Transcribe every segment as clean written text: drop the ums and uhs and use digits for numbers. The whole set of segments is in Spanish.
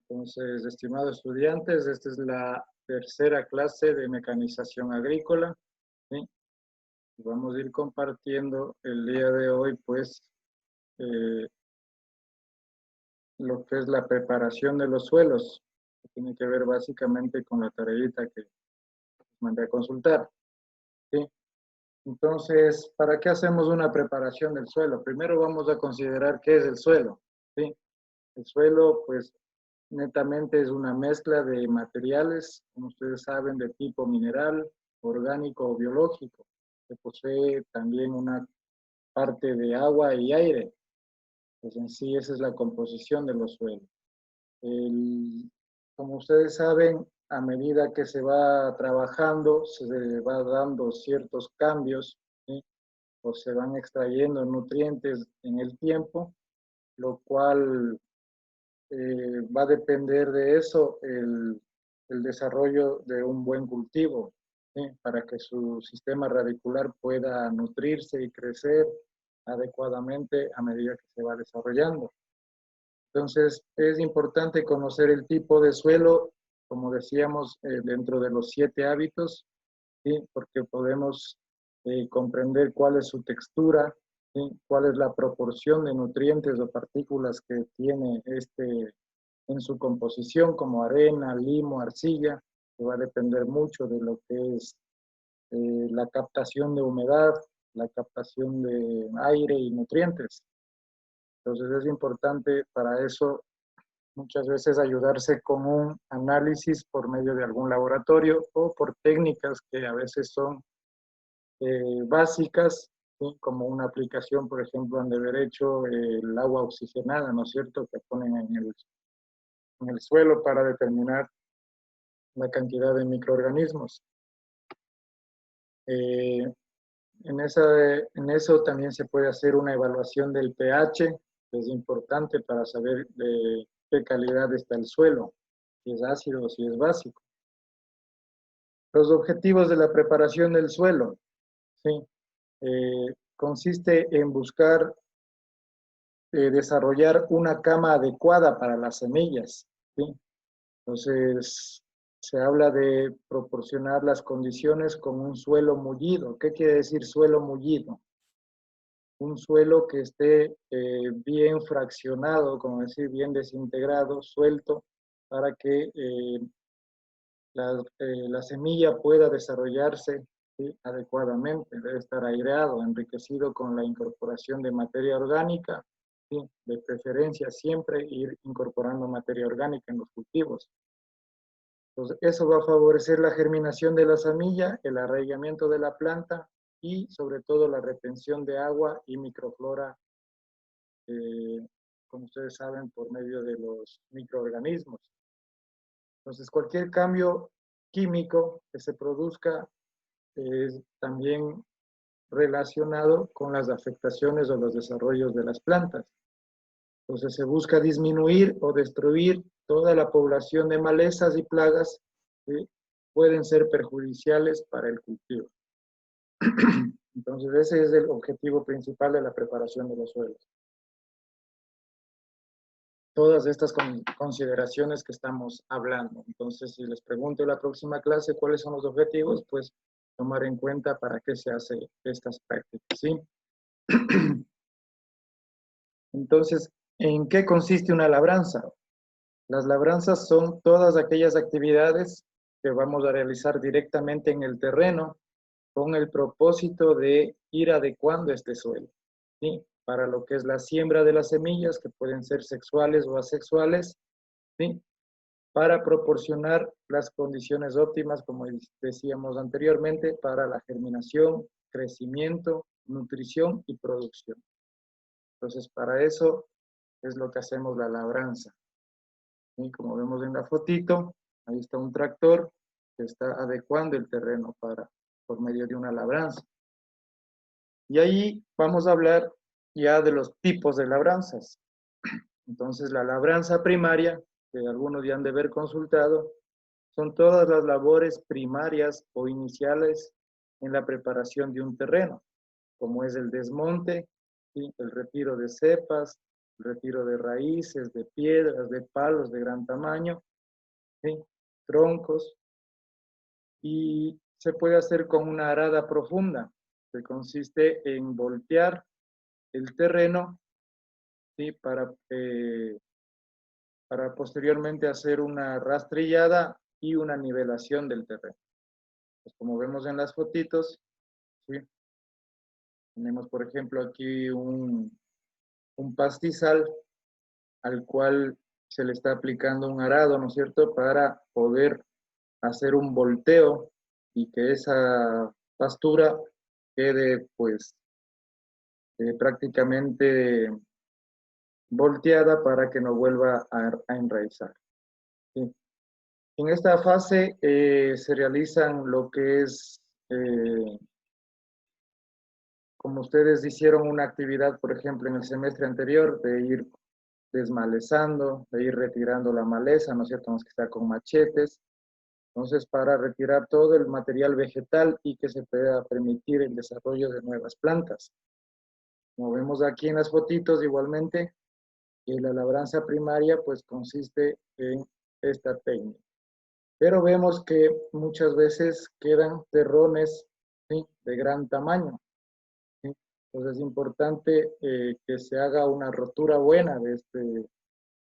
Entonces, estimados estudiantes, esta es la tercera clase de mecanización agrícola, ¿sí? Vamos a ir compartiendo el día de hoy, pues, eh, lo que es la preparación de los suelos, que tiene que ver básicamente con la tareita que mandé a consultar, ¿sí? Entonces, ¿para qué hacemos una preparación del suelo? Primero vamos a considerar qué es el suelo, ¿sí? El suelo, pues, netamente es una mezcla de materiales, como ustedes saben, de tipo mineral, orgánico o biológico, que posee también una parte de agua y aire. Pues en sí esa es la composición de los suelos. Como ustedes saben, a medida que se va trabajando, se va dando ciertos cambios, ¿sí? O se van extrayendo nutrientes en el tiempo, lo cual va a depender de eso el desarrollo de un buen cultivo, ¿sí? Para que su sistema radicular pueda nutrirse y crecer adecuadamente a medida que se va desarrollando. Entonces, es importante conocer el tipo de suelo, como decíamos, dentro de los 7 hábitos, ¿sí? Porque podemos comprender cuál es su textura, ¿sí? Cuál es la proporción de nutrientes o partículas que tiene en su composición, como arena, limo, arcilla, que va a depender mucho de lo que es la captación de humedad, la captación de aire y nutrientes. Entonces es importante para eso muchas veces ayudarse con un análisis por medio de algún laboratorio o por técnicas que a veces son básicas, ¿sí? Como una aplicación, por ejemplo, han de haber hecho el agua oxigenada, ¿no es cierto?, que ponen en el suelo para determinar la cantidad de microorganismos. Eh, en eso también se puede hacer una evaluación del pH, que es importante para saber de qué calidad está el suelo, si es ácido o si es básico. Los objetivos de la preparación del suelo, ¿sí? Consiste en buscar desarrollar una cama adecuada para las semillas, ¿sí? Entonces, se habla de proporcionar las condiciones con un suelo mullido. ¿Qué quiere decir suelo mullido? Un suelo que esté bien fraccionado, como decir, bien desintegrado, suelto, para que la semilla pueda desarrollarse, ¿sí? Adecuadamente. Debe estar aireado, enriquecido con la incorporación de materia orgánica, ¿sí? De preferencia siempre ir incorporando materia orgánica en los cultivos. Entonces, eso va a favorecer la germinación de la semilla, el arraigamiento de la planta y sobre todo la retención de agua y microflora, como ustedes saben, por medio de los microorganismos. Entonces, cualquier cambio químico que se produzca es también relacionado con las afectaciones o los desarrollos de las plantas. Entonces, se busca disminuir o destruir toda la población de malezas y plagas que pueden ser perjudiciales para el cultivo. Entonces, ese es el objetivo principal de la preparación de los suelos. Todas estas consideraciones que estamos hablando. Entonces, si les pregunto en la próxima clase cuáles son los objetivos, pues tomar en cuenta para qué se hace estas prácticas, ¿sí? Entonces, ¿en qué consiste una labranza? Las labranzas son todas aquellas actividades que vamos a realizar directamente en el terreno con el propósito de ir adecuando este suelo, ¿sí? Para lo que es la siembra de las semillas, que pueden ser sexuales o asexuales, ¿sí? Para proporcionar las condiciones óptimas, como decíamos anteriormente, para la germinación, crecimiento, nutrición y producción. Entonces, para eso es lo que hacemos la labranza. Y como vemos en la fotito, ahí está un tractor que está adecuando el terreno por medio de una labranza. Y ahí vamos a hablar ya de los tipos de labranzas. Entonces, la labranza primaria, que algunos ya han de haber consultado, son todas las labores primarias o iniciales en la preparación de un terreno, como es el desmonte, ¿sí? El retiro de cepas, retiro de raíces, de piedras, de palos de gran tamaño, ¿sí? Troncos, y se puede hacer con una arada profunda, que consiste en voltear el terreno, ¿sí? Para posteriormente hacer una rastrillada y una nivelación del terreno. Pues como vemos en las fotitos, ¿sí? Tenemos, por ejemplo, aquí un pastizal al cual se le está aplicando un arado, ¿no es cierto?, para poder hacer un volteo y que esa pastura quede, pues, prácticamente volteada para que no vuelva a enraizar. ¿Sí? En esta fase se realizan lo que es, como ustedes hicieron una actividad, por ejemplo, en el semestre anterior, de ir desmalezando, de ir retirando la maleza, ¿no es cierto?, que está con machetes. Entonces, para retirar todo el material vegetal y que se pueda permitir el desarrollo de nuevas plantas. Como vemos aquí en las fotitos, igualmente, la labranza primaria pues consiste en esta técnica. Pero vemos que muchas veces quedan terrones, ¿sí?, de gran tamaño, ¿sí? Entonces es importante que se haga una rotura buena de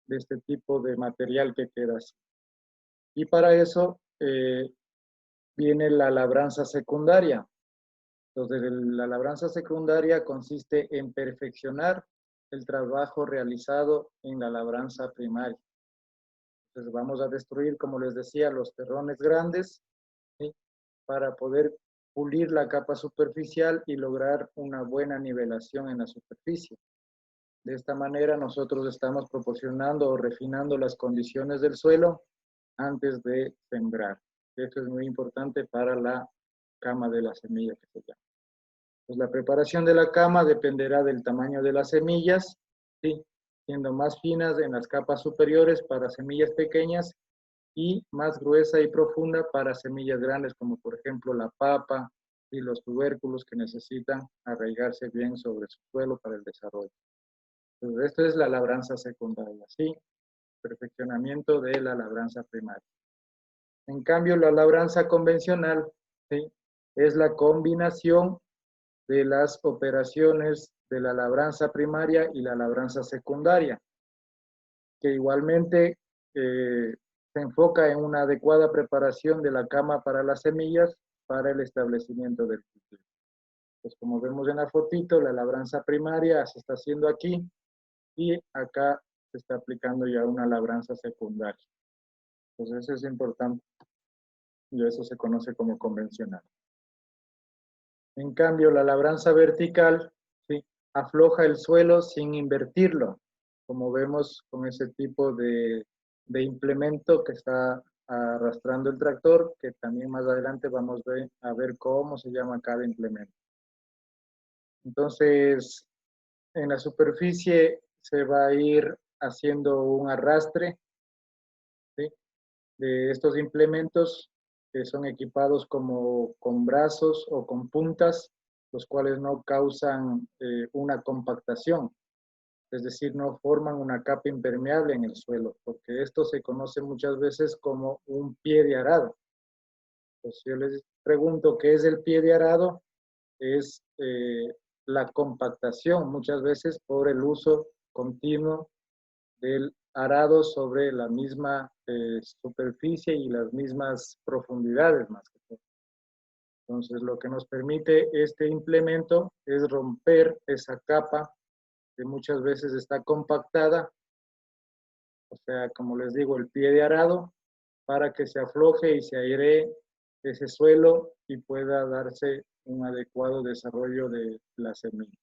este tipo de material que queda así. Y para eso viene la labranza secundaria. Entonces, la labranza secundaria consiste en perfeccionar el trabajo realizado en la labranza primaria. Entonces, vamos a destruir, como les decía, los terrones grandes, ¿sí?, para poder pulir la capa superficial y lograr una buena nivelación en la superficie. De esta manera, nosotros estamos proporcionando o refinando las condiciones del suelo antes de sembrar. Esto es muy importante para la cama de la semilla que se llama. Pues la preparación de la cama dependerá del tamaño de las semillas, ¿sí?, siendo más finas en las capas superiores para semillas pequeñas y más gruesa y profunda para semillas grandes, como por ejemplo la papa y los tubérculos que necesitan arraigarse bien sobre su suelo para el desarrollo. Entonces, esto es la labranza secundaria, ¿sí? Perfeccionamiento de la labranza primaria. En cambio, la labranza convencional, ¿sí?, es la combinación de las operaciones de la labranza primaria y la labranza secundaria, que igualmente se enfoca en una adecuada preparación de la cama para las semillas para el establecimiento del cultivo. Pues como vemos en la fotito, la labranza primaria se está haciendo aquí y acá se está aplicando ya una labranza secundaria. Entonces eso es importante y eso se conoce como convencional. En cambio, la labranza vertical, ¿sí?, afloja el suelo sin invertirlo, como vemos con ese tipo de implemento que está arrastrando el tractor, que también más adelante vamos a ver cómo se llama cada implemento. Entonces, en la superficie se va a ir haciendo un arrastre, ¿sí?, de estos implementos que son equipados como con brazos o con puntas, los cuales no causan una compactación, es decir, no forman una capa impermeable en el suelo, porque esto se conoce muchas veces como un pie de arado. Pues yo les pregunto qué es el pie de arado, es la compactación muchas veces por el uso continuo del arado sobre la misma superficie y las mismas profundidades más que todo. Entonces, lo que nos permite este implemento es romper esa capa que muchas veces está compactada, o sea, como les digo, el pie de arado, para que se afloje y se airee ese suelo y pueda darse un adecuado desarrollo de la semilla.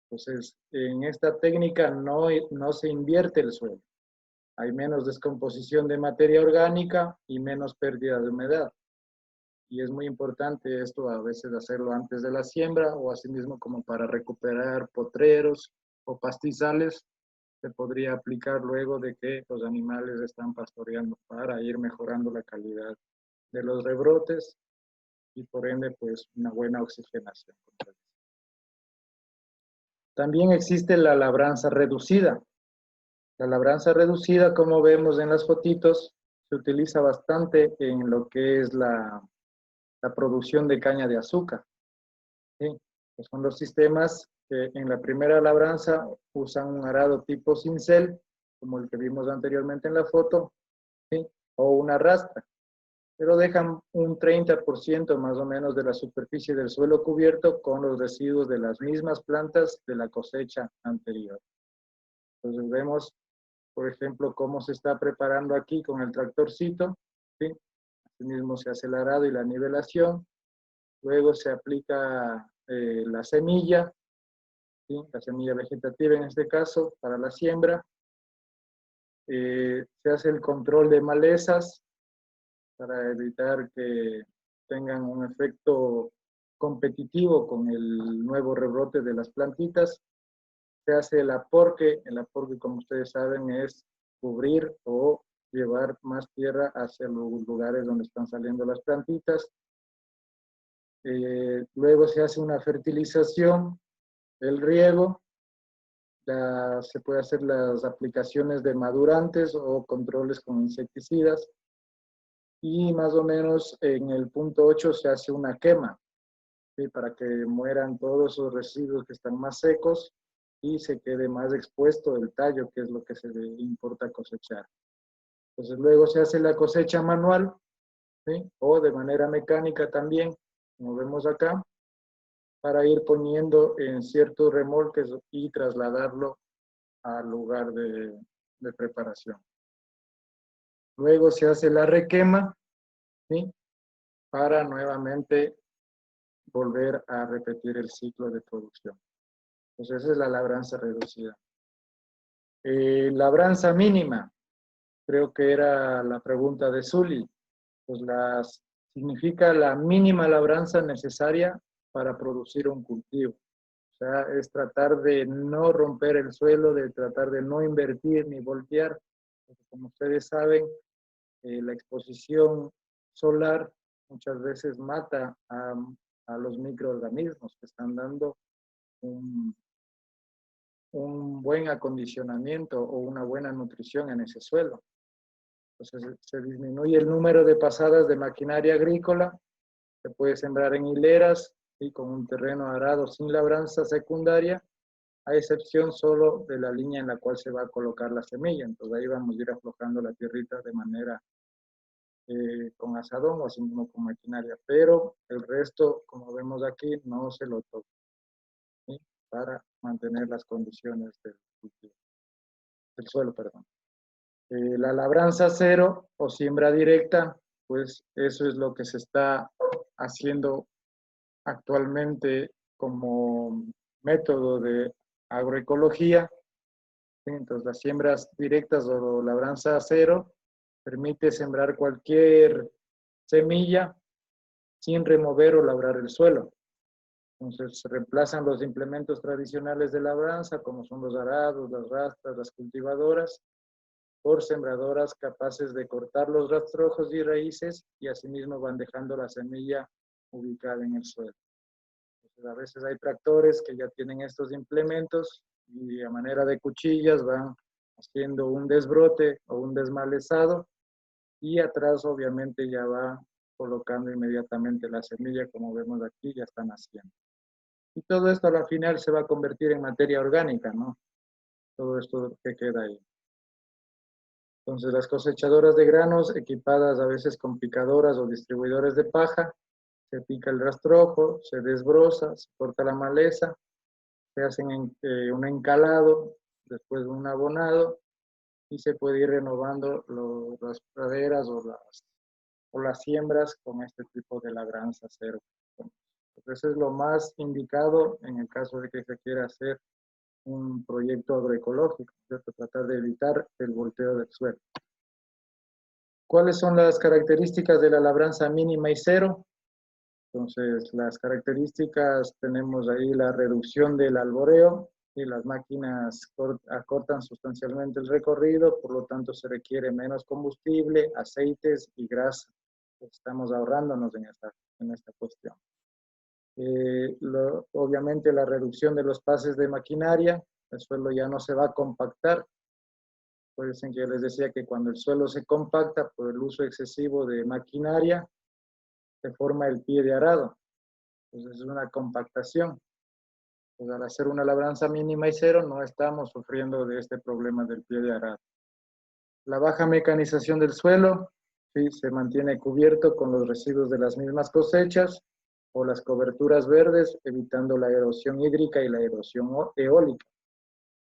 Entonces, en esta técnica no se invierte el suelo. Hay menos descomposición de materia orgánica y menos pérdida de humedad. Y es muy importante esto a veces hacerlo antes de la siembra o asimismo como para recuperar potreros o pastizales. Se podría aplicar luego de que los animales están pastoreando para ir mejorando la calidad de los rebrotes y por ende pues una buena oxigenación. También existe la labranza reducida. La labranza reducida, como vemos en las fotitos, se utiliza bastante en lo que es la producción de caña de azúcar. ¿Sí? Pues son los sistemas que en la primera labranza usan un arado tipo cincel, como el que vimos anteriormente en la foto, ¿sí? O una rastra, pero dejan un 30% más o menos de la superficie del suelo cubierto con los residuos de las mismas plantas de la cosecha anterior. Entonces vemos, por ejemplo, cómo se está preparando aquí con el tractorcito, ¿sí? Asimismo se hace el arado y la nivelación, luego se aplica la semilla, ¿sí? La semilla vegetativa en este caso, para la siembra. Se hace el control de malezas para evitar que tengan un efecto competitivo con el nuevo rebrote de las plantitas. Se hace el aporque como ustedes saben es cubrir o llevar más tierra hacia los lugares donde están saliendo las plantitas. Luego se hace una fertilización, el riego, se puede hacer las aplicaciones de madurantes o controles con insecticidas, y más o menos en el punto 8 se hace una quema, ¿sí? Para que mueran todos esos residuos que están más secos y se quede más expuesto el tallo, que es lo que se le importa cosechar. Entonces luego se hace la cosecha manual, ¿sí? O de manera mecánica también, como vemos acá, para ir poniendo en ciertos remolques y trasladarlo al lugar de preparación. Luego se hace la requema, ¿sí? Para nuevamente volver a repetir el ciclo de producción. Entonces esa es la labranza reducida. Labranza mínima, creo que era la pregunta de Zuli. Pues significa la mínima labranza necesaria para producir un cultivo. O sea, es tratar de no romper el suelo, de tratar de no invertir ni voltear. Porque como ustedes saben, la exposición solar muchas veces mata a los microorganismos que están dando un buen acondicionamiento o una buena nutrición en ese suelo. Entonces se disminuye el número de pasadas de maquinaria agrícola, se puede sembrar en hileras y con un terreno arado sin labranza secundaria, a excepción solo de la línea en la cual se va a colocar la semilla. Entonces ahí vamos a ir aflojando la tierrita de manera con asadón o así mismo con maquinaria, pero el resto, como vemos aquí, no se lo toca, ¿sí? Para mantener las condiciones del suelo, perdón. La labranza cero o siembra directa, pues eso es lo que se está haciendo actualmente como método de agroecología. Entonces, las siembras directas o labranza cero permite sembrar cualquier semilla sin remover o labrar el suelo. Entonces, se reemplazan los implementos tradicionales de labranza, como son los arados, las rastras, las cultivadoras, por sembradoras capaces de cortar los rastrojos y raíces y asimismo van dejando la semilla ubicada en el suelo. Entonces, a veces hay tractores que ya tienen estos implementos y a manera de cuchillas van haciendo un desbrote o un desmalezado y atrás obviamente ya va colocando inmediatamente la semilla, como vemos aquí, ya están haciendo. Y todo esto a la final se va a convertir en materia orgánica, ¿no? Todo esto que queda ahí. Entonces las cosechadoras de granos equipadas a veces con picadoras o distribuidores de paja, se pica el rastrojo, se desbroza, se corta la maleza, se hacen un encalado, después un abonado y se puede ir renovando las praderas o las siembras con este tipo de labranza cero. Entonces es lo más indicado en el caso de que se quiera hacer un proyecto agroecológico, ¿cierto? Tratar de evitar el volteo del suelo. ¿Cuáles son las características de la labranza mínima y cero? Entonces, las características, tenemos ahí la reducción del alboreo, y las máquinas acortan sustancialmente el recorrido, por lo tanto se requiere menos combustible, aceites y grasa. Estamos ahorrándonos en esta cuestión. Obviamente la reducción de los pases de maquinaria, el suelo ya no se va a compactar. Por eso que yo les decía que cuando el suelo se compacta por el uso excesivo de maquinaria, se forma el pie de arado. Entonces es una compactación. Pues al hacer una labranza mínima y cero, no estamos sufriendo de este problema del pie de arado. La baja mecanización del suelo, sí, se mantiene cubierto con los residuos de las mismas cosechas o las coberturas verdes, evitando la erosión hídrica y la erosión eólica.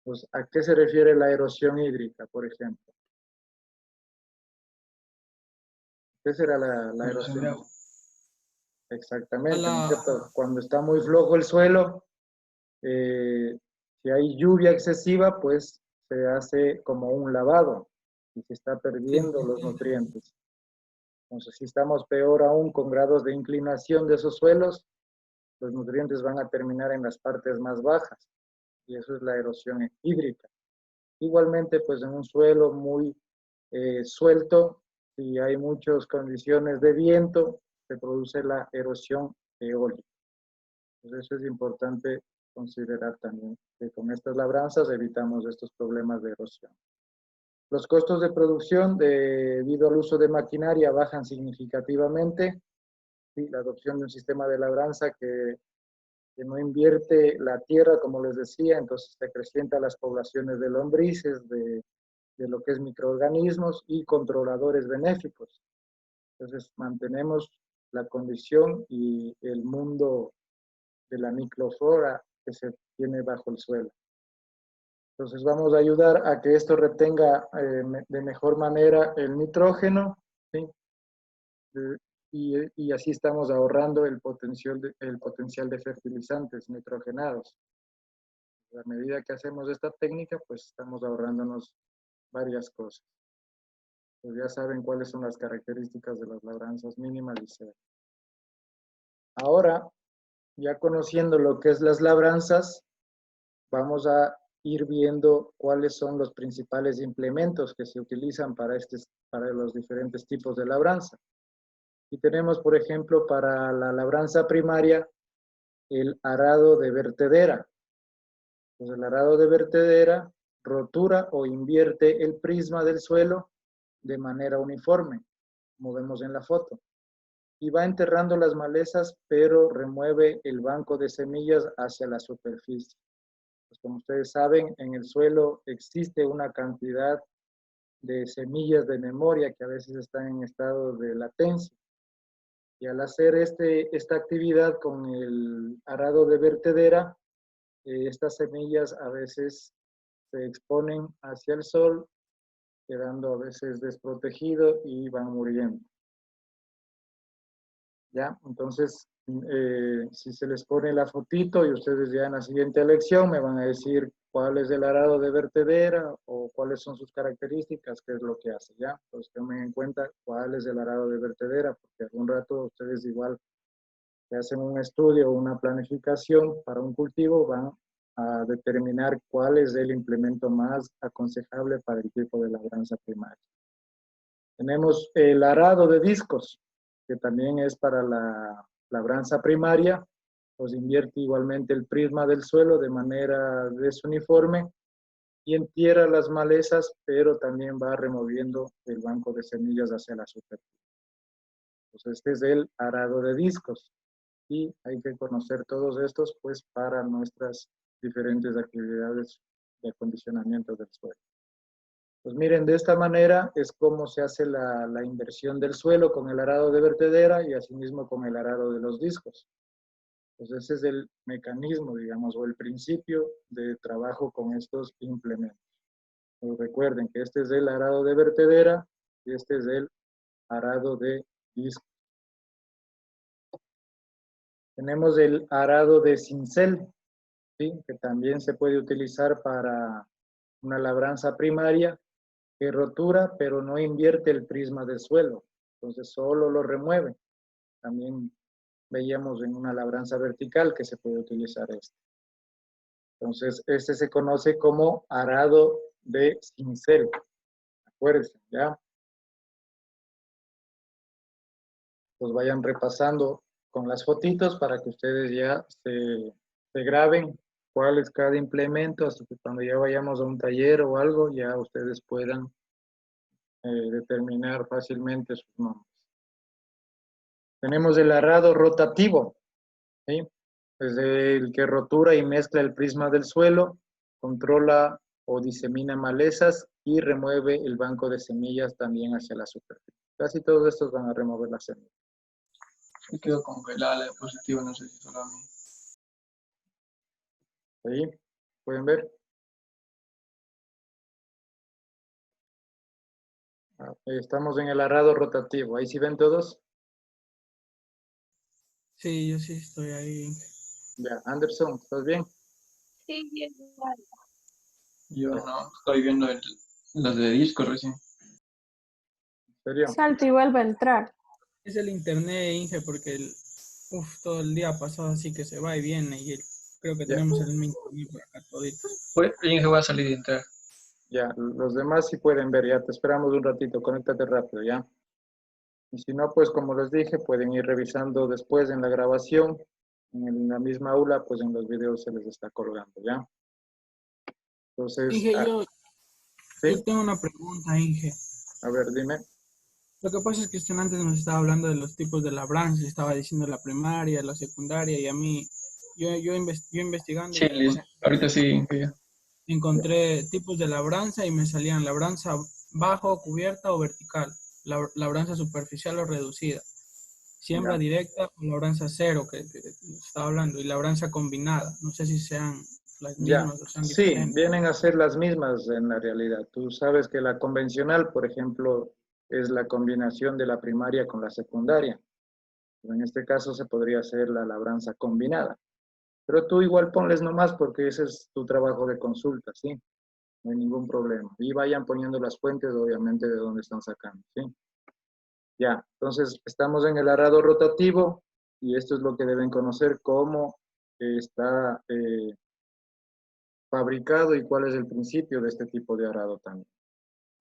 Pues, ¿a qué se refiere la erosión hídrica, por ejemplo? ¿Qué será la erosión? Exactamente, ¿no es cierto? Cuando está muy flojo el suelo, si hay lluvia excesiva, pues se hace como un lavado y se está perdiendo los nutrientes. Entonces, si estamos peor aún con grados de inclinación de esos suelos, los nutrientes van a terminar en las partes más bajas y eso es la erosión hídrica. Igualmente, pues en un suelo muy suelto, si hay muchas condiciones de viento, se produce la erosión eólica. Entonces, eso es importante considerar también, que con estas labranzas evitamos estos problemas de erosión. Los costos de producción debido al uso de maquinaria bajan significativamente. Sí, la adopción de un sistema de labranza que no invierte la tierra, como les decía, entonces se acrecientan las poblaciones de lombrices, de lo que es microorganismos y controladores benéficos. Entonces mantenemos la condición y el mundo de la microflora que se tiene bajo el suelo. Entonces vamos a ayudar a que esto retenga de mejor manera el nitrógeno, ¿sí? Y así estamos ahorrando el potencial de fertilizantes nitrogenados. A medida que hacemos esta técnica, pues estamos ahorrándonos varias cosas. Pues ya saben cuáles son las características de las labranzas mínimas y cero. Ahora, ya conociendo lo que es las labranzas, vamos a ir viendo cuáles son los principales implementos que se utilizan para los diferentes tipos de labranza. Y tenemos, por ejemplo, para la labranza primaria, el arado de vertedera. Pues el arado de vertedera rotura o invierte el prisma del suelo de manera uniforme, como vemos en la foto. Y va enterrando las malezas, pero remueve el banco de semillas hacia la superficie. Pues como ustedes saben, en el suelo existe una cantidad de semillas de memoria que a veces están en estado de latencia. Y al hacer esta actividad con el arado de vertedera, estas semillas a veces se exponen hacia el sol, quedando a veces desprotegido y van muriendo. ¿Ya? Entonces, si se les pone la fotito y ustedes ya en la siguiente lección me van a decir cuál es el arado de vertedera o cuáles son sus características, qué es lo que hace, ¿ya? Pues tomen en cuenta cuál es el arado de vertedera, porque algún rato ustedes igual que hacen un estudio o una planificación para un cultivo van a determinar cuál es el implemento más aconsejable para el tipo de labranza primaria. Tenemos el arado de discos, que también es para la labranza primaria, pues invierte igualmente el prisma del suelo de manera desuniforme y entierra las malezas, pero también va removiendo el banco de semillas hacia la superficie. Pues este es el arado de discos y hay que conocer todos estos pues para nuestras diferentes actividades de acondicionamiento del suelo. Pues miren, de esta manera es como se hace la inversión del suelo con el arado de vertedera y asimismo con el arado de los discos. Pues ese es el mecanismo, digamos, o el principio de trabajo con estos implementos. Pues recuerden que este es el arado de vertedera y este es el arado de disco. Tenemos el arado de cincel, ¿sí? Que también se puede utilizar para una labranza primaria que rotura, pero no invierte el prisma del suelo. Entonces solo lo remueve. También veíamos en una labranza vertical que se puede utilizar este. Entonces este se conoce como arado de cincel. Acuérdense, ¿ya? Pues vayan repasando con las fotitos para que ustedes ya se graben cuál es cada implemento, así que cuando ya vayamos a un taller o algo, ya ustedes puedan determinar fácilmente sus nombres. Tenemos el arado rotativo, ¿sí? Es el que rotura y mezcla el prisma del suelo, controla o disemina malezas y remueve el banco de semillas también hacia la superficie. Casi todos estos van a remover las semillas. Se quedó congelada la diapositiva, no sé si solo a mí. Ahí, ¿pueden ver? Estamos en el arado rotativo. ¿Ahí sí ven todos? Sí, yo sí estoy ahí. Ya, Anderson, ¿estás bien? Sí, bien, igual. Yo no, estoy viendo las de disco recién. ¿En serio? Salta y vuelve a entrar. Es el internet, Inge, porque todo el día pasado así que se va y viene y creo que Ya, tenemos el mismo internet por acá toditos. Pues, Inge va a salir y entrar. ya, los demás sí pueden ver, ya te esperamos un ratito, conéctate rápido, ¿ya? Y si no, pues como les dije, pueden ir revisando después en la grabación, en la misma aula, pues en los videos se les está colgando, ¿ya? Entonces, Inge, yo ¿sí? tengo una pregunta, Inge. A ver, dime. Lo que pasa es que usted antes nos estaba hablando de los tipos de labranza, estaba diciendo la primaria, la secundaria, y a mí, yo investigando, Sí, Liz, ahorita sí, Inge, ya. encontré tipos de labranza y me salían labranza bajo, cubierta o vertical, labranza superficial o reducida, siembra Ya. directa o labranza cero, que estaba hablando, y labranza combinada. No sé si sean las Ya, mismas o sean sí, diferentes. vienen a ser las mismas en la realidad. Tú sabes que la convencional, por ejemplo, es la combinación de la primaria con la secundaria. En este caso se podría hacer la labranza combinada. Pero tú igual ponles nomás porque ese es tu trabajo de consulta, ¿sí? No hay ningún problema. Y vayan poniendo las fuentes, obviamente, de dónde están sacando, ¿sí? Ya, entonces estamos en el arado rotativo y esto es lo que deben conocer, cómo está fabricado y cuál es el principio de este tipo de arado también.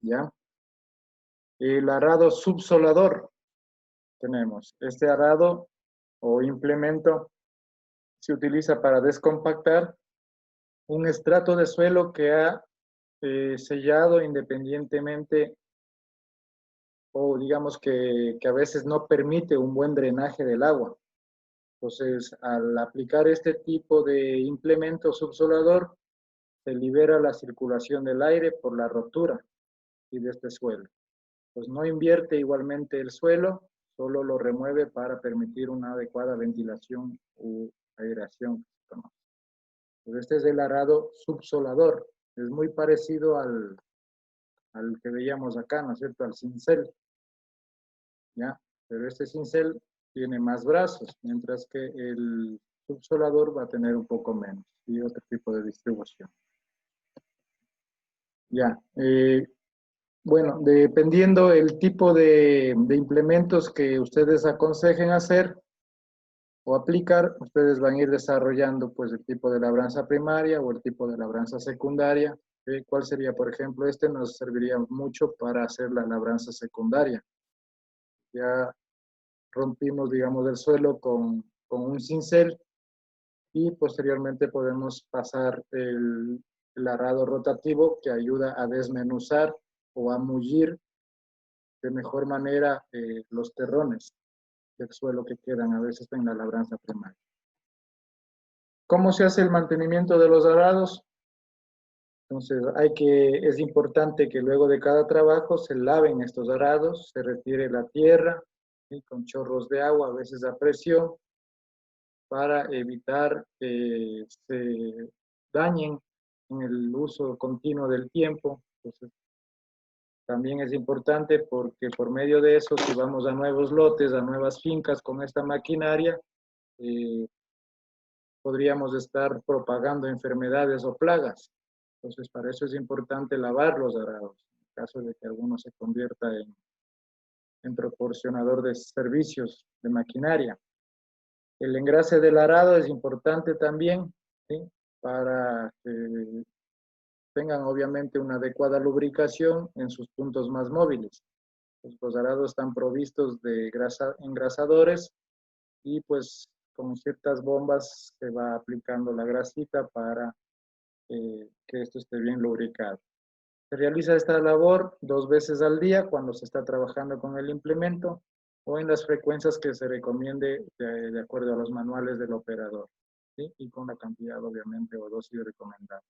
¿Ya? El arado subsolador. Tenemos este arado o implemento se utiliza para descompactar un estrato de suelo que ha sellado independientemente o digamos que a veces no permite un buen drenaje del agua. Entonces, al aplicar este tipo de implemento subsolador, se libera la circulación del aire por la rotura y de este suelo. Pues no invierte igualmente el suelo, solo lo remueve para permitir una adecuada ventilación u aireación. Pues este es el arado subsolador. Es muy parecido al que veíamos acá, ¿no es cierto? Al cincel, ¿ya? Pero este cincel tiene más brazos, mientras que el subsolador va a tener un poco menos y otro tipo de distribución. Ya, bueno, dependiendo el tipo de implementos que ustedes aconsejen hacer o aplicar, ustedes van a ir desarrollando pues el tipo de labranza primaria o el tipo de labranza secundaria. ¿Cuál sería, por ejemplo? Este nos serviría mucho para hacer la labranza secundaria. Ya rompimos, digamos, el suelo con un cincel y posteriormente podemos pasar el arado rotativo que ayuda a desmenuzar o a mullir de mejor manera los terrones del suelo que quedan a veces en la labranza primaria. ¿Cómo se hace el mantenimiento de los arados? Entonces, es importante que luego de cada trabajo se laven estos arados, se retire la tierra, ¿sí? Con chorros de agua, a veces a presión, para evitar que se dañen en el uso continuo del tiempo. Entonces, también es importante porque por medio de eso, si vamos a nuevos lotes, a nuevas fincas con esta maquinaria, podríamos estar propagando enfermedades o plagas. Entonces, para eso es importante lavar los arados, en caso de que alguno se convierta en proporcionador de servicios de maquinaria. El engrase del arado es importante también, ¿sí? Para que tengan obviamente una adecuada lubricación en sus puntos más móviles. Los arados están provistos de engrasadores y pues con ciertas bombas se va aplicando la grasita para que esto esté bien lubricado. Se realiza esta labor 2 veces al día cuando se está trabajando con el implemento o en las frecuencias que se recomiende de acuerdo a los manuales del operador, ¿sí? Y con la cantidad obviamente o dosis recomendada.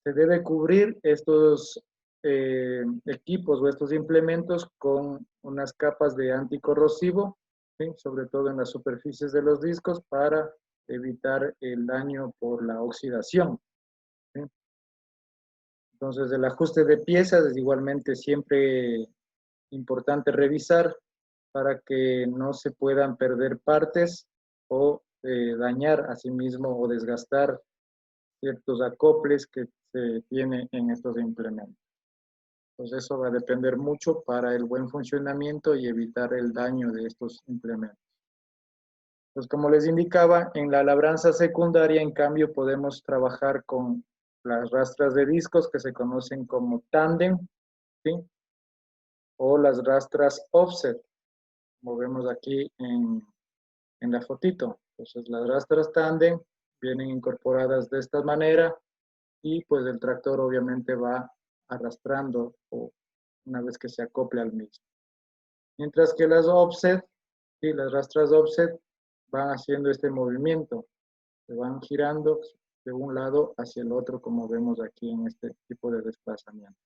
Se debe cubrir estos equipos o estos implementos con unas capas de anticorrosivo, ¿sí? Sobre todo en las superficies de los discos para evitar el daño por la oxidación, ¿sí? Entonces, el ajuste de piezas es igualmente siempre importante revisar para que no se puedan perder partes o dañar a sí mismo o desgastar ciertos acoples que se tiene en estos implementos. Entonces, eso va a depender mucho para el buen funcionamiento y evitar el daño de estos implementos. Pues como les indicaba, en la labranza secundaria, en cambio, podemos trabajar con las rastras de discos que se conocen como tándem, ¿sí? O las rastras offset, como vemos aquí en la fotito. Entonces, las rastras tándem vienen incorporadas de esta manera y pues el tractor obviamente va arrastrando una vez que se acople al mismo. Mientras que las offset, ¿sí? Las rastras offset van haciendo este movimiento, se van girando de un lado hacia el otro, como vemos aquí en este tipo de desplazamiento.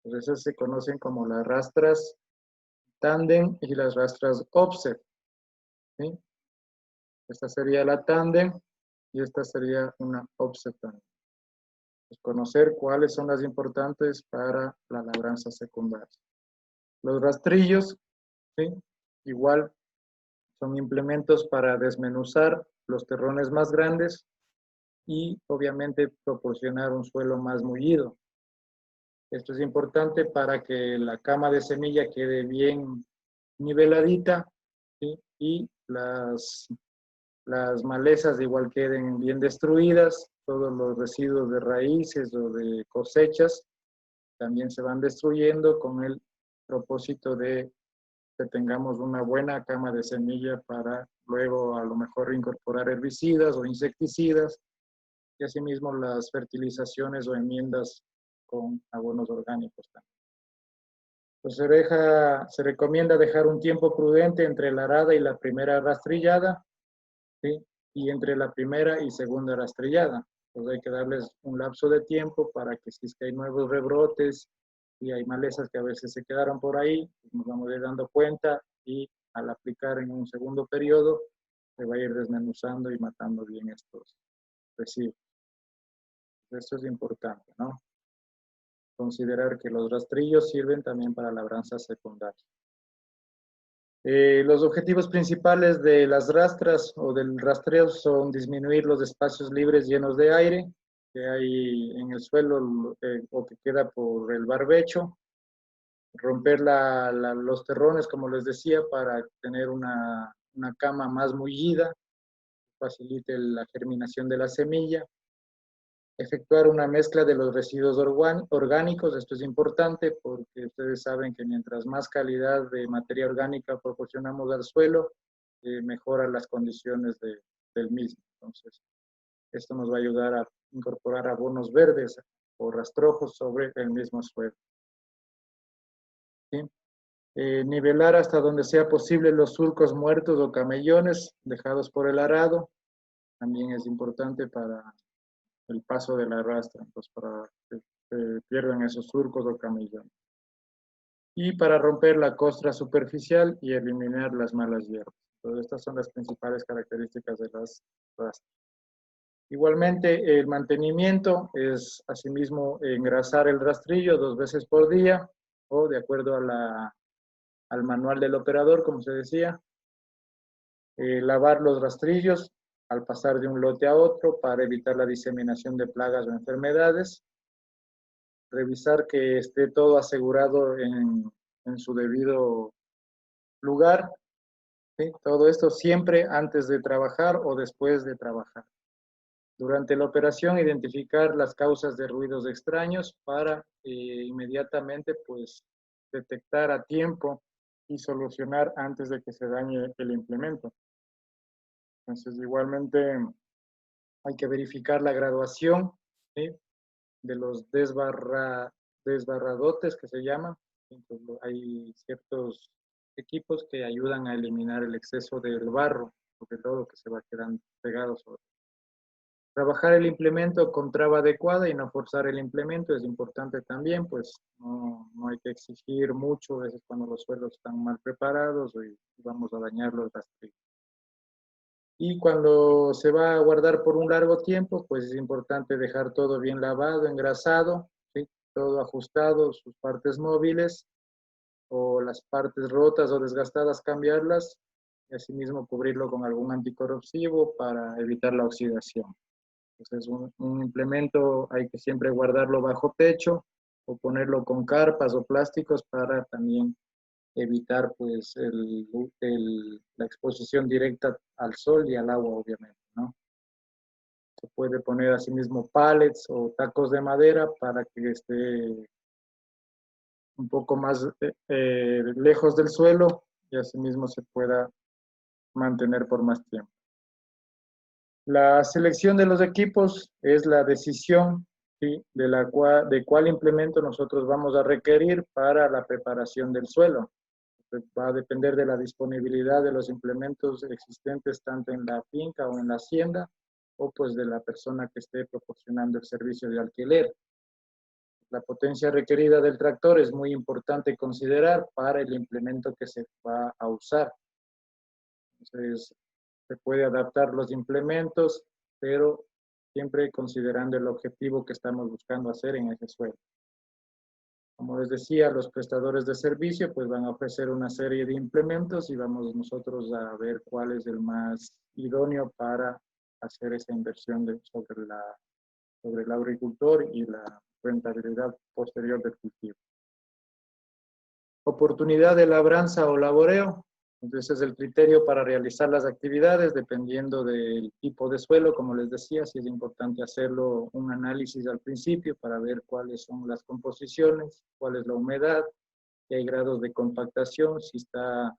Entonces, esas se conocen como las rastras tándem y las rastras offset, ¿sí? Esta sería la tándem y esta sería una offset también. Pues conocer cuáles son las importantes para la labranza secundaria. Los rastrillos, ¿sí? Igual son implementos para desmenuzar los terrones más grandes y obviamente proporcionar un suelo más mullido. Esto es importante para que la cama de semilla quede bien niveladita, ¿sí? Y las malezas igual queden bien destruidas, todos los residuos de raíces o de cosechas también se van destruyendo con el propósito de que tengamos una buena cama de semilla para luego a lo mejor incorporar herbicidas o insecticidas y asimismo las fertilizaciones o enmiendas con abonos orgánicos también. Pues se recomienda dejar un tiempo prudente entre la arada y la primera rastrillada, ¿sí? Y entre la primera y segunda rastrillada. Pues hay que darles un lapso de tiempo para que si es que hay nuevos rebrotes y hay malezas que a veces se quedaron por ahí, pues nos vamos a ir dando cuenta y al aplicar en un segundo periodo se va a ir desmenuzando y matando bien estos residuos. Esto es importante, ¿no? Considerar que los rastrillos sirven también para labranza secundaria. Los objetivos principales de las rastras o del rastreo son disminuir los espacios libres llenos de aire que hay en el suelo o que queda por el barbecho, romper los terrones, como les decía, para tener una cama más mullida, facilite la germinación de la semilla, efectuar una mezcla de los residuos orgánicos. Esto es importante porque ustedes saben que mientras más calidad de materia orgánica proporcionamos al suelo, mejoran las condiciones del mismo. Entonces, esto nos va a ayudar a incorporar abonos verdes o rastrojos sobre el mismo suelo. ¿Sí? Nivelar hasta donde sea posible los surcos muertos o camellones dejados por el arado. También es importante para el paso de la rastra, pues para que se pierdan esos surcos o camellones. Y para romper la costra superficial y eliminar las malas hierbas. Entonces, estas son las principales características de las rastras. Igualmente, el mantenimiento es asimismo engrasar el rastrillo 2 veces por día o de acuerdo al manual del operador, como se decía. Lavar los rastrillos al pasar de un lote a otro para evitar la diseminación de plagas o enfermedades. Revisar que esté todo asegurado en su debido lugar. ¿Sí? Todo esto siempre antes de trabajar o después de trabajar. Durante la operación, identificar las causas de ruidos extraños para inmediatamente pues, detectar a tiempo y solucionar antes de que se dañe el implemento. Entonces, igualmente hay que verificar la graduación, ¿sí?, de los desbarradotes que se llaman. Entonces, hay ciertos equipos que ayudan a eliminar el exceso del barro o del lodo que se va quedando pegado sobre. Trabajar el implemento con traba adecuada y no forzar el implemento es importante también, pues no hay que exigir mucho, a veces cuando los suelos están mal preparados y vamos a dañar los rastrillos. Y cuando se va a guardar por un largo tiempo, pues es importante dejar todo bien lavado, engrasado, ¿sí?, todo ajustado, sus partes móviles o las partes rotas o desgastadas cambiarlas, y asimismo cubrirlo con algún anticorrosivo para evitar la oxidación. Entonces, un implemento hay que siempre guardarlo bajo techo o ponerlo con carpas o plásticos para también evitar pues la exposición directa al sol y al agua, obviamente, ¿no? Se puede poner asimismo pallets o tacos de madera para que esté un poco más lejos del suelo y asimismo se pueda mantener por más tiempo. La selección de los equipos es la decisión, ¿sí?, de cuál implemento nosotros vamos a requerir para la preparación del suelo. Va a depender de la disponibilidad de los implementos existentes tanto en la finca o en la hacienda, o pues de la persona que esté proporcionando el servicio de alquiler. La potencia requerida del tractor es muy importante considerar para el implemento que se va a usar. Entonces, se puede adaptar los implementos, pero siempre considerando el objetivo que estamos buscando hacer en ese suelo. Como les decía, los prestadores de servicio pues van a ofrecer una serie de implementos y vamos nosotros a ver cuál es el más idóneo para hacer esa inversión sobre el agricultor y la rentabilidad posterior del cultivo. Oportunidad de labranza o laboreo. Entonces, es el criterio para realizar las actividades dependiendo del tipo de suelo. Como les decía, sí es importante hacerlo un análisis al principio para ver cuáles son las composiciones, cuál es la humedad, si hay grados de compactación, si está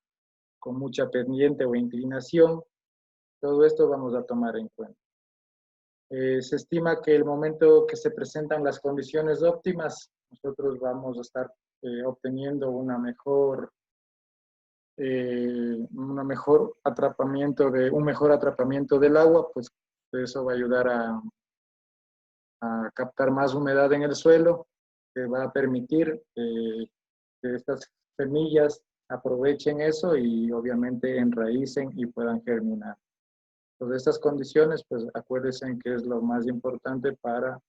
con mucha pendiente o inclinación. Todo esto vamos a tomar en cuenta. Se estima que el momento que se presentan las condiciones óptimas, nosotros vamos a estar obteniendo un mejor atrapamiento del agua, pues eso va a ayudar a captar más humedad en el suelo, que va a permitir que estas semillas aprovechen eso y obviamente enraícen y puedan germinar. Entonces, estas condiciones, pues acuérdense que es lo más importante para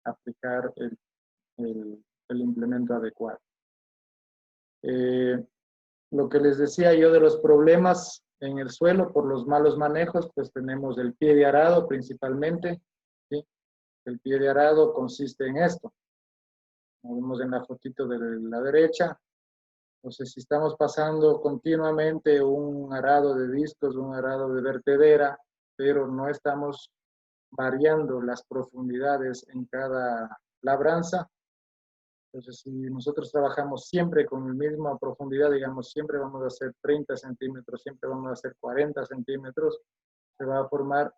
aplicar el implemento adecuado. Lo que les decía yo de los problemas en el suelo por los malos manejos, pues tenemos el pie de arado principalmente, ¿sí? El pie de arado consiste en esto. Como vemos en la fotito de la derecha. Entonces, si estamos pasando continuamente un arado de discos, un arado de vertedera, pero no estamos variando las profundidades en cada labranza, entonces si nosotros trabajamos siempre con la misma profundidad, digamos, siempre vamos a hacer 30 centímetros, siempre vamos a hacer 40 centímetros, se va a formar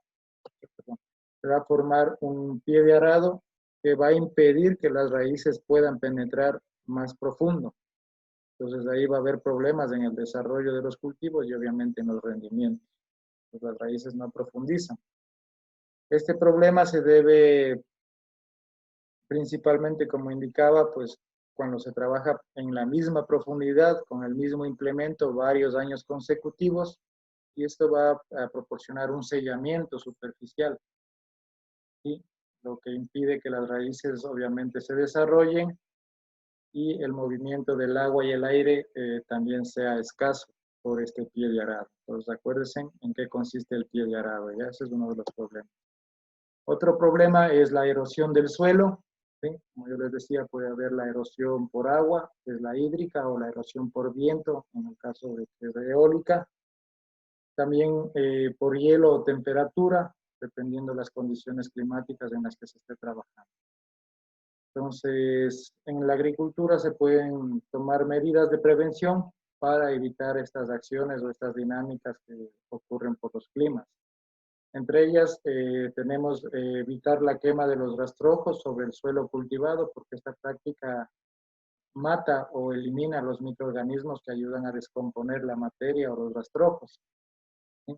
un pie de arado que va a impedir que las raíces puedan penetrar más profundo. Entonces ahí va a haber problemas en el desarrollo de los cultivos y obviamente en los rendimientos. Pues las raíces no profundizan. Este problema se debe principalmente, como indicaba, pues cuando se trabaja en la misma profundidad, con el mismo implemento, varios años consecutivos, y esto va a proporcionar un sellamiento superficial, ¿sí?, lo que impide que las raíces obviamente se desarrollen y el movimiento del agua y el aire también sea escaso por este pie de arado. Entonces, acuérdense en qué consiste el pie de arado, ¿ya? Ese es uno de los problemas. Otro problema es la erosión del suelo, ¿sí? Como yo les decía, puede haber la erosión por agua, que es la hídrica, o la erosión por viento, en el caso de que es eólica. También por hielo o temperatura, dependiendo de las condiciones climáticas en las que se esté trabajando. Entonces, en la agricultura se pueden tomar medidas de prevención para evitar estas acciones o estas dinámicas que ocurren por los climas. Entre ellas tenemos evitar la quema de los rastrojos sobre el suelo cultivado, porque esta práctica mata o elimina los microorganismos que ayudan a descomponer la materia o los rastrojos. ¿Sí?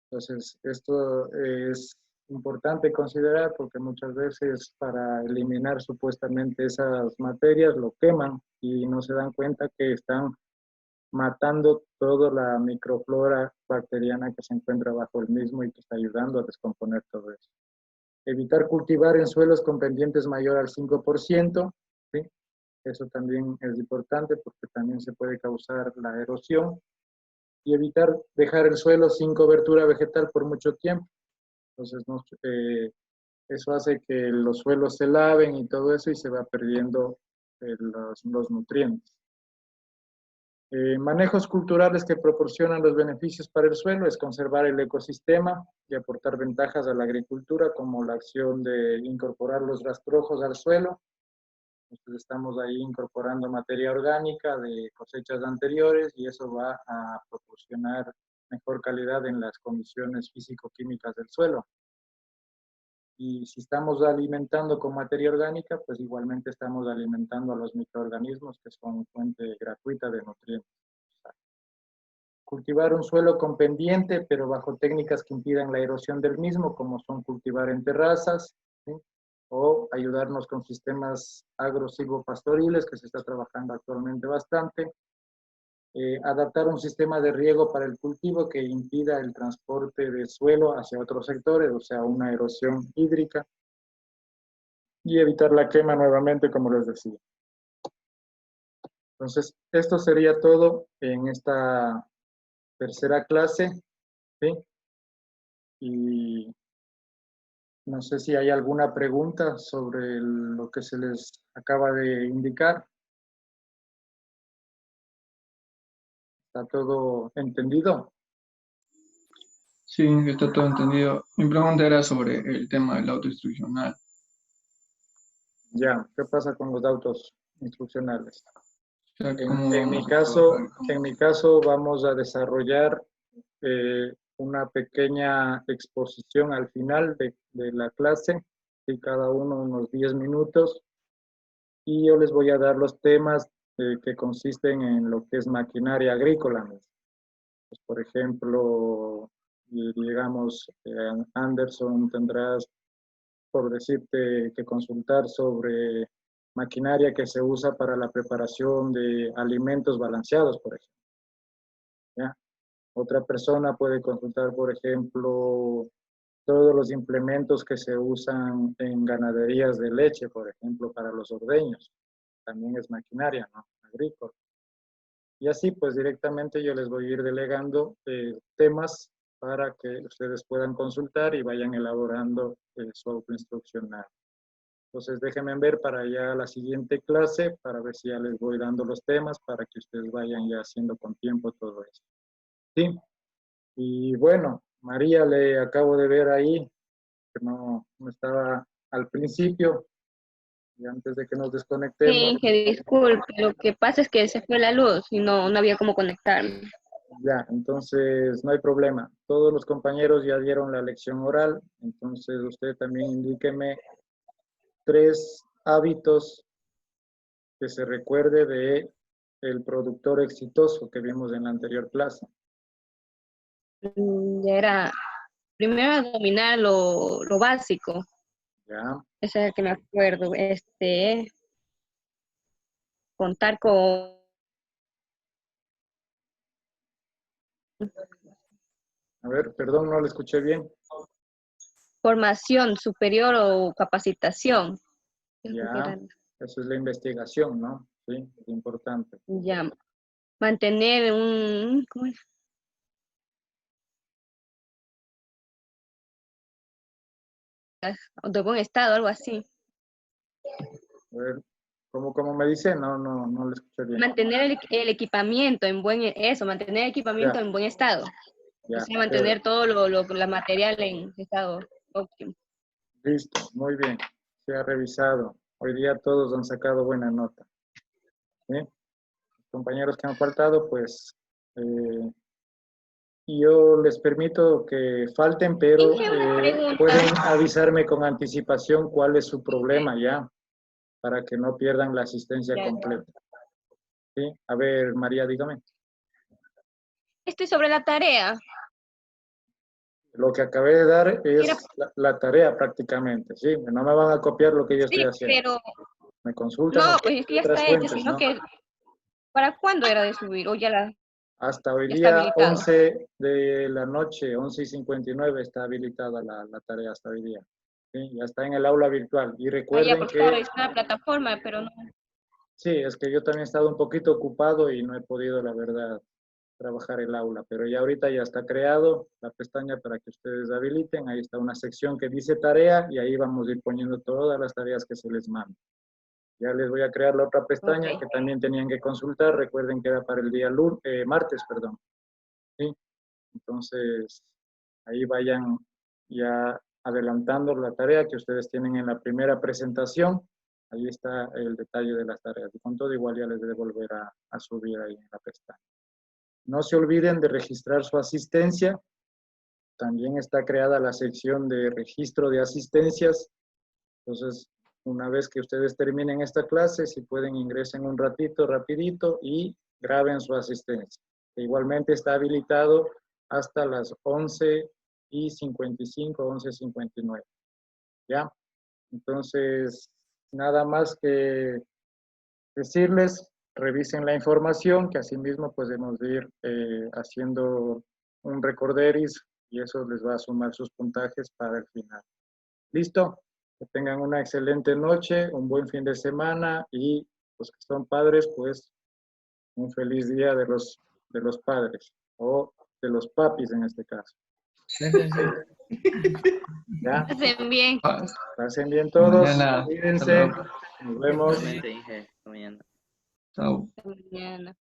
Entonces, esto es importante considerar porque muchas veces para eliminar supuestamente esas materias lo queman y no se dan cuenta que están matando toda la microflora bacteriana que se encuentra bajo el mismo y que está ayudando a descomponer todo eso. Evitar cultivar en suelos con pendientes mayor al 5%, ¿sí? Eso también es importante porque también se puede causar la erosión. Y evitar dejar el suelo sin cobertura vegetal por mucho tiempo. Entonces, eso hace que los suelos se laven y todo eso y se va perdiendo los nutrientes. Manejos culturales que proporcionan los beneficios para el suelo es conservar el ecosistema y aportar ventajas a la agricultura, como la acción de incorporar los rastrojos al suelo. Entonces estamos ahí incorporando materia orgánica de cosechas anteriores y eso va a proporcionar mejor calidad en las condiciones físico-químicas del suelo. Y si estamos alimentando con materia orgánica, pues igualmente estamos alimentando a los microorganismos que son fuente gratuita de nutrientes. Cultivar un suelo con pendiente, pero bajo técnicas que impidan la erosión del mismo, como son cultivar en terrazas, ¿sí? O ayudarnos con sistemas agro-silvopastoriles, que se está trabajando actualmente bastante. Adaptar un sistema de riego para el cultivo que impida el transporte de suelo hacia otros sectores, o sea, una erosión hídrica. Y evitar la quema nuevamente, como les decía. Entonces, esto sería todo en esta tercera clase, ¿sí? Y no sé si hay alguna pregunta sobre lo que se les acaba de indicar. ¿Está todo entendido? Sí, está todo entendido. Mi pregunta era sobre el tema del auto instruccional. Ya, ¿qué pasa con los autos instruccionales? O sea, ¿cómo En mi vamos a trabajar? caso vamos a desarrollar una pequeña exposición al final de la clase, y cada uno unos 10 minutos, y yo les voy a dar los temas que consisten en lo que es maquinaria agrícola. Pues, por ejemplo, digamos, Anderson, tendrás, por decirte, que consultar sobre maquinaria que se usa para la preparación de alimentos balanceados, por ejemplo. ¿Ya? Otra persona puede consultar, por ejemplo, todos los implementos que se usan en ganaderías de leche, por ejemplo, para los ordeños. También es maquinaria, ¿no? Agrícola. Y así, pues directamente yo les voy a ir delegando temas para que ustedes puedan consultar y vayan elaborando su autoinstruccional. Entonces, déjenme ver para ya la siguiente clase, para ver si ya les voy dando los temas, para que ustedes vayan ya haciendo con tiempo todo eso. ¿Sí? Y bueno, María le acabo de ver ahí, que no estaba al principio, y antes de que nos desconectemos. Sí, que disculpe, lo que pasa es que se fue la luz y no había cómo conectarme. Ya, entonces no hay problema. Todos los compañeros ya dieron la lección oral, entonces usted también indíqueme 3 hábitos que se recuerde de el productor exitoso que vimos en la anterior clase. Ya era, primero dominar lo básico, Ya, ese es el que me acuerdo, contar con a ver, perdón, no lo escuché bien. formación superior o capacitación. Ya, eso es la investigación, ¿no? Sí, es importante. Ya, mantener un, ¿cómo es? De buen estado, algo así. A ver, ¿cómo me dice? No lo escuché bien. Mantener el equipamiento en mantener el equipamiento Ya, en buen estado. ya. O sea, mantener todo la material en estado óptimo. Listo, muy bien. Se ha revisado. Hoy día todos han sacado buena nota. ¿Sí? compañeros que han faltado, pues yo les permito que falten, pero Hice una pregunta. pueden avisarme con anticipación cuál es su problema ya, para que no pierdan la asistencia Ya. completa. ¿Sí? A ver, María, dígame. Estoy sobre la tarea. Lo que acabé de dar Era- es la tarea prácticamente, ¿sí? No me van a copiar lo que yo estoy Sí, haciendo. pero Me consultan no, o pues es que ya otras está hecho, fuentes, sino ¿no? que ¿para cuándo era de subir? O ya la Hasta hoy ya está día, habilitado. 11 de la noche, 11:59, está habilitada la tarea hasta hoy día. ¿Sí? Ya está en el aula virtual. Y Ah, ya, recuerden porque estaba que, registrada la plataforma, pero no. sí, es que yo también he estado un poquito ocupado y no he podido, la verdad, trabajar el aula. Pero ya ahorita ya está creado la pestaña para que ustedes habiliten. Ahí está una sección que dice tarea y ahí vamos a ir poniendo todas las tareas que se les mandan. Ya les voy a crear la otra pestaña Ok. que también tenían que consultar. Recuerden que era para el día martes, perdón. ¿Sí? Entonces, ahí vayan ya adelantando la tarea que ustedes tienen en la primera presentación. Ahí está el detalle de las tareas. Y con todo igual ya les voy a volver a subir ahí en la pestaña. No se olviden de registrar su asistencia. También está creada la sección de registro de asistencias. Entonces, una vez que ustedes terminen esta clase, si pueden ingresen un ratito, rapidito y graben su asistencia. Igualmente está habilitado hasta las 11:55, 11:59. ¿Ya? Entonces, nada más que decirles, revisen la información, que asimismo podemos ir haciendo un recorderis y eso les va a sumar sus puntajes para el final. ¿Listo? Que tengan una excelente noche, un buen fin de semana y los que son padres, pues un feliz día de los padres o de los papis en este caso. Gracias. ¿Ya? Hacen bien. Pasen bien todos, Mañana. cuídense, nos vemos. Igualmente, Inge, hasta mañana. Chao. Hasta mañana.